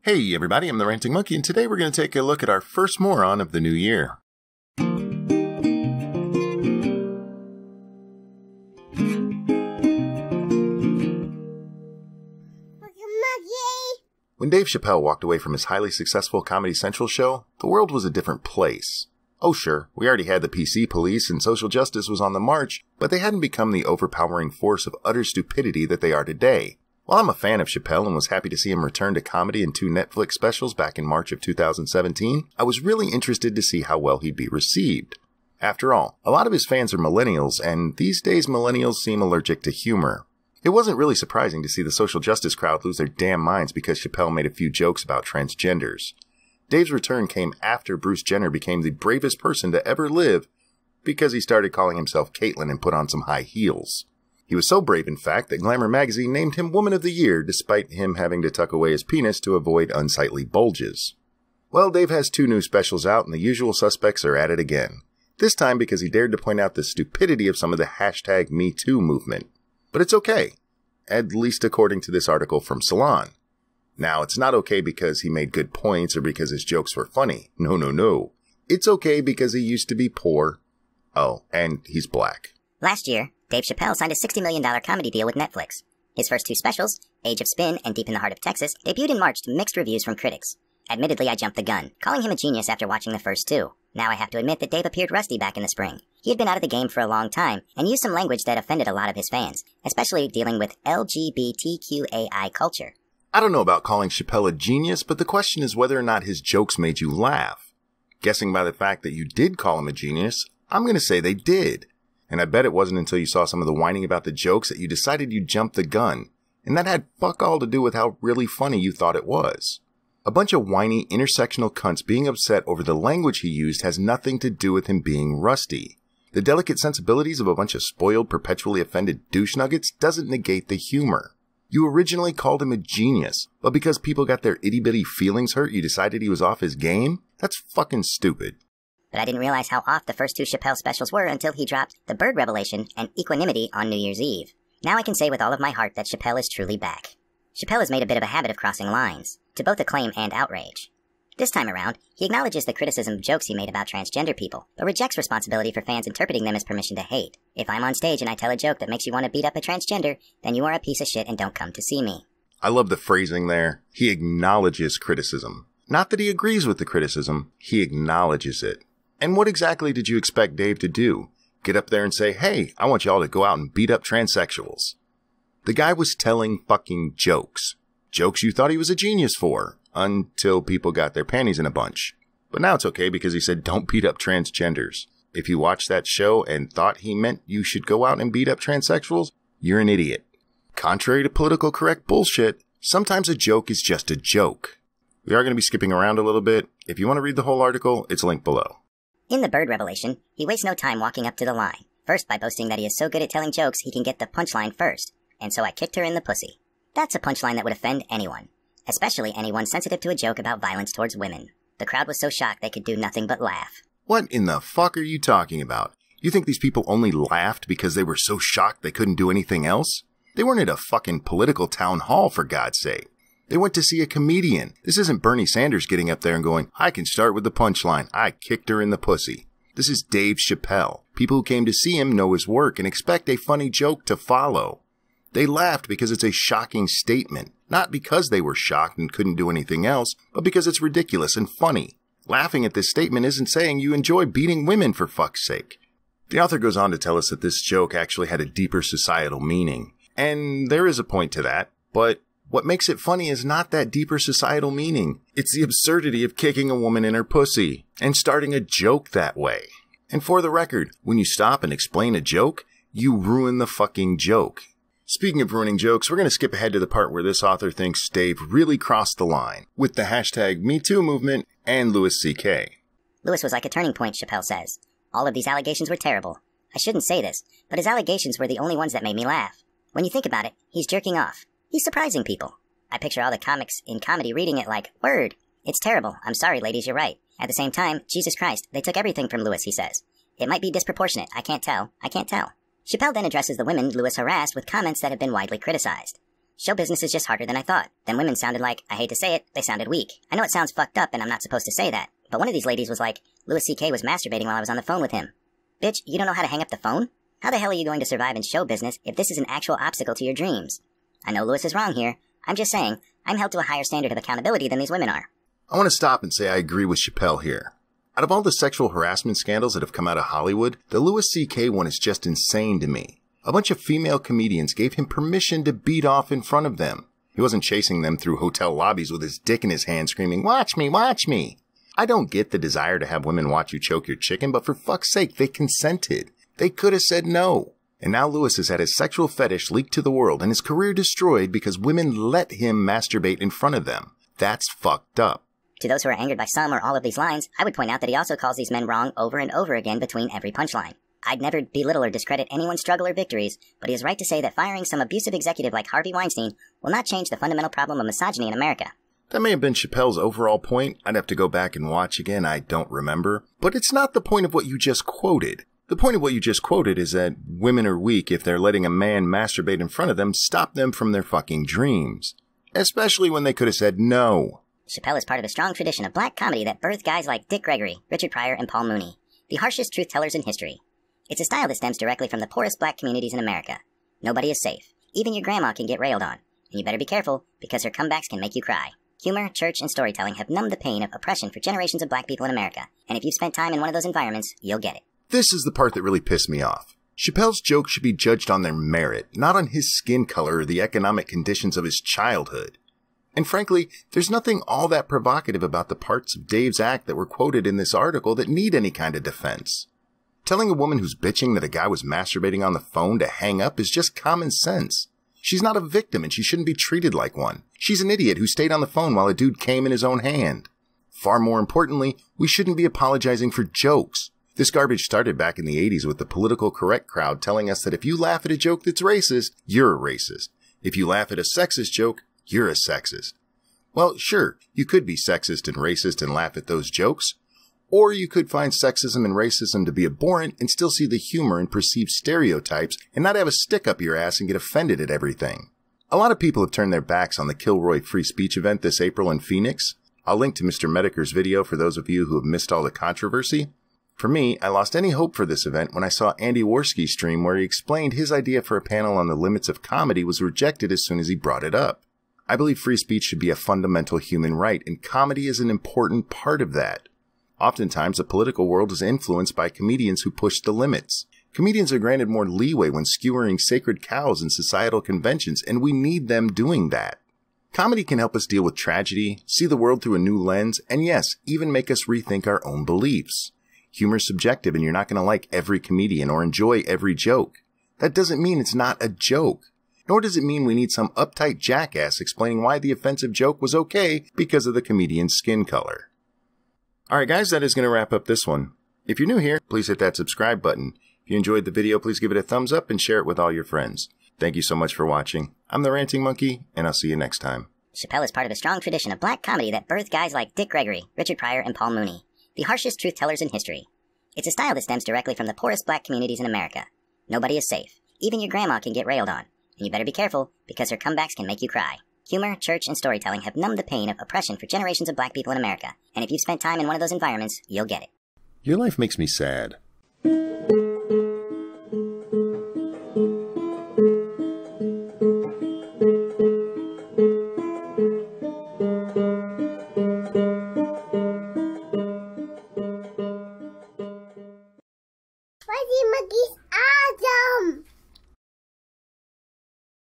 Hey everybody, I'm the Ranting Monkey, and today we're going to take a look at our first moron of the new year. When Dave Chappelle walked away from his highly successful Comedy Central show, the world was a different place. Oh sure, we already had the PC police and social justice was on the march, but they hadn't become the overpowering force of utter stupidity that they are today. While I'm a fan of Chappelle and was happy to see him return to comedy in 2 Netflix specials back in March of 2017, I was really interested to see how well he'd be received. After all, a lot of his fans are millennials, and these days millennials seem allergic to humor. It wasn't really surprising to see the social justice crowd lose their damn minds because Chappelle made a few jokes about transgenders. Dave's return came after Bruce Jenner became the bravest person to ever live because he started calling himself Caitlyn and put on some high heels. He was so brave, in fact, that Glamour magazine named him Woman of the Year, despite him having to tuck away his penis to avoid unsightly bulges. Well, Dave has 2 new specials out, and the usual suspects are at it again. This time because he dared to point out the stupidity of some of the hashtag #MeToo movement. But it's okay, at least according to this article from Salon. Now, it's not okay because he made good points or because his jokes were funny. No. It's okay because he used to be poor. Oh, and he's black. Last year, Dave Chappelle signed a $60 million comedy deal with Netflix. His first 2 specials, Age of Spin and Deep in the Heart of Texas, debuted in March to mixed reviews from critics. Admittedly, I jumped the gun, calling him a genius after watching the first 2. Now I have to admit that Dave appeared rusty back in the spring. He had been out of the game for a long time and used some language that offended a lot of his fans, especially dealing with LGBTQAI culture. I don't know about calling Chappelle a genius, but the question is whether or not his jokes made you laugh. Guessing by the fact that you did call him a genius, I'm going to say they did. And I bet it wasn't until you saw some of the whining about the jokes that you decided you'd jump the gun. And that had fuck all to do with how really funny you thought it was. A bunch of whiny, intersectional cunts being upset over the language he used has nothing to do with him being rusty. The delicate sensibilities of a bunch of spoiled, perpetually offended douche nuggets doesn't negate the humor. You originally called him a genius, but because people got their itty-bitty feelings hurt, you decided he was off his game? That's fucking stupid. But I didn't realize how off the first 2 Chappelle specials were until he dropped The Bird Revelation and Equanimity on New Year's Eve. Now I can say with all of my heart that Chappelle is truly back. Chappelle has made a bit of a habit of crossing lines, to both acclaim and outrage. This time around, he acknowledges the criticism of jokes he made about transgender people, but rejects responsibility for fans interpreting them as permission to hate. If I'm on stage and I tell a joke that makes you want to beat up a transgender, then you are a piece of shit and don't come to see me. I love the phrasing there. He acknowledges criticism. Not that he agrees with the criticism, he acknowledges it. And what exactly did you expect Dave to do? Get up there and say, hey, I want y'all to go out and beat up transsexuals. The guy was telling fucking jokes. Jokes you thought he was a genius for, until people got their panties in a bunch. But now it's okay because he said don't beat up transgenders. If you watched that show and thought he meant you should go out and beat up transsexuals, you're an idiot. Contrary to political correct bullshit, sometimes a joke is just a joke. We are going to be skipping around a little bit. If you want to read the whole article, it's linked below. In The Bird Revelation, he wastes no time walking up to the line. First by boasting that he is so good at telling jokes he can get the punchline first. And so I kicked her in the pussy. That's a punchline that would offend anyone. Especially anyone sensitive to a joke about violence towards women. The crowd was so shocked they could do nothing but laugh. What in the fuck are you talking about? You think these people only laughed because they were so shocked they couldn't do anything else? They weren't at a fucking political town hall, for God's sake. They went to see a comedian. This isn't Bernie Sanders getting up there and going, I can start with the punchline. I kicked her in the pussy. This is Dave Chappelle. People who came to see him know his work and expect a funny joke to follow. They laughed because it's a shocking statement. Not because they were shocked and couldn't do anything else, but because it's ridiculous and funny. Laughing at this statement isn't saying you enjoy beating women, for fuck's sake. The author goes on to tell us that this joke actually had a deeper societal meaning. And there is a point to that, but what makes it funny is not that deeper societal meaning. It's the absurdity of kicking a woman in her pussy and starting a joke that way. And for the record, when you stop and explain a joke, you ruin the fucking joke. Speaking of ruining jokes, we're going to skip ahead to the part where this author thinks Dave really crossed the line with the hashtag #MeToo movement and Louis C.K. Louis was like a turning point, Chappelle says. All of these allegations were terrible. I shouldn't say this, but his allegations were the only ones that made me laugh. When you think about it, he's jerking off. He's surprising people. I picture all the comics in comedy reading it like, word, it's terrible. I'm sorry, ladies, you're right. At the same time, Jesus Christ, they took everything from Louis, he says. It might be disproportionate. I can't tell. Chappelle then addresses the women Louis harassed with comments that have been widely criticized. Show business is just harder than I thought. Then women sounded like, I hate to say it, they sounded weak. I know it sounds fucked up and I'm not supposed to say that, but one of these ladies was like, Louis C.K. was masturbating while I was on the phone with him. Bitch, you don't know how to hang up the phone? How the hell are you going to survive in show business if this is an actual obstacle to your dreams? I know Louis is wrong here. I'm just saying, I'm held to a higher standard of accountability than these women are. I want to stop and say I agree with Chappelle here. Out of all the sexual harassment scandals that have come out of Hollywood, the Louis C.K. one is just insane to me. A bunch of female comedians gave him permission to beat off in front of them. He wasn't chasing them through hotel lobbies with his dick in his hand screaming, "Watch me, watch me." I don't get the desire to have women watch you choke your chicken, but for fuck's sake, they consented. They could have said no. And now Louis has had his sexual fetish leaked to the world and his career destroyed because women let him masturbate in front of them. That's fucked up. To those who are angered by some or all of these lines, I would point out that he also calls these men wrong over and over again between every punchline. I'd never belittle or discredit anyone's struggle or victories, but he is right to say that firing some abusive executive like Harvey Weinstein will not change the fundamental problem of misogyny in America. That may have been Chappelle's overall point. I'd have to go back and watch again. I don't remember. But it's not the point of what you just quoted. The point of what you just quoted is that women are weak if they're letting a man masturbate in front of them stop them from their fucking dreams. Especially when they could have said no. Chappelle is part of a strong tradition of black comedy that birthed guys like Dick Gregory, Richard Pryor, and Paul Mooney, the harshest truth-tellers in history. It's a style that stems directly from the poorest black communities in America. Nobody is safe. Even your grandma can get railed on. And you better be careful, because her comebacks can make you cry. Humor, church, and storytelling have numbed the pain of oppression for generations of black people in America. And if you've spent time in one of those environments, you'll get it. This is the part that really pissed me off. Chappelle's jokes should be judged on their merit, not on his skin color or the economic conditions of his childhood. And frankly, there's nothing all that provocative about the parts of Dave's act that were quoted in this article that need any kind of defense. Telling a woman who's bitching that a guy was masturbating on the phone to hang up is just common sense. She's not a victim and she shouldn't be treated like one. She's an idiot who stayed on the phone while a dude came in his own hand. Far more importantly, we shouldn't be apologizing for jokes. This garbage started back in the 80s with the political correct crowd telling us that if you laugh at a joke that's racist, you're a racist. If you laugh at a sexist joke, you're a sexist. Well, sure, you could be sexist and racist and laugh at those jokes. Or you could find sexism and racism to be abhorrent and still see the humor in perceived stereotypes and not have a stick up your ass and get offended at everything. A lot of people have turned their backs on the Kilroy Free Speech event this April in Phoenix. I'll link to Mr. Mediker's video for those of you who have missed all the controversy. For me, I lost any hope for this event when I saw Andy Worski's stream where he explained his idea for a panel on the limits of comedy was rejected as soon as he brought it up. I believe free speech should be a fundamental human right, and comedy is an important part of that. Oftentimes, the political world is influenced by comedians who push the limits. Comedians are granted more leeway when skewering sacred cows in societal conventions, and we need them doing that. Comedy can help us deal with tragedy, see the world through a new lens, and yes, even make us rethink our own beliefs. Humor is subjective, and you're not going to like every comedian or enjoy every joke. That doesn't mean it's not a joke. Nor does it mean we need some uptight jackass explaining why the offensive joke was okay because of the comedian's skin color. Alright guys, that is going to wrap up this one. If you're new here, please hit that subscribe button. If you enjoyed the video, please give it a thumbs up and share it with all your friends. Thank you so much for watching. I'm the Ranting Monkey, and I'll see you next time. Chappelle is part of a strong tradition of black comedy that birthed guys like Dick Gregory, Richard Pryor, and Paul Mooney, the harshest truth-tellers in history. It's a style that stems directly from the poorest black communities in America. Nobody is safe. Even your grandma can get railed on. And you better be careful, because her comebacks can make you cry. Humor, church, and storytelling have numbed the pain of oppression for generations of black people in America. And if you've spent time in one of those environments, you'll get it. Your life makes me sad.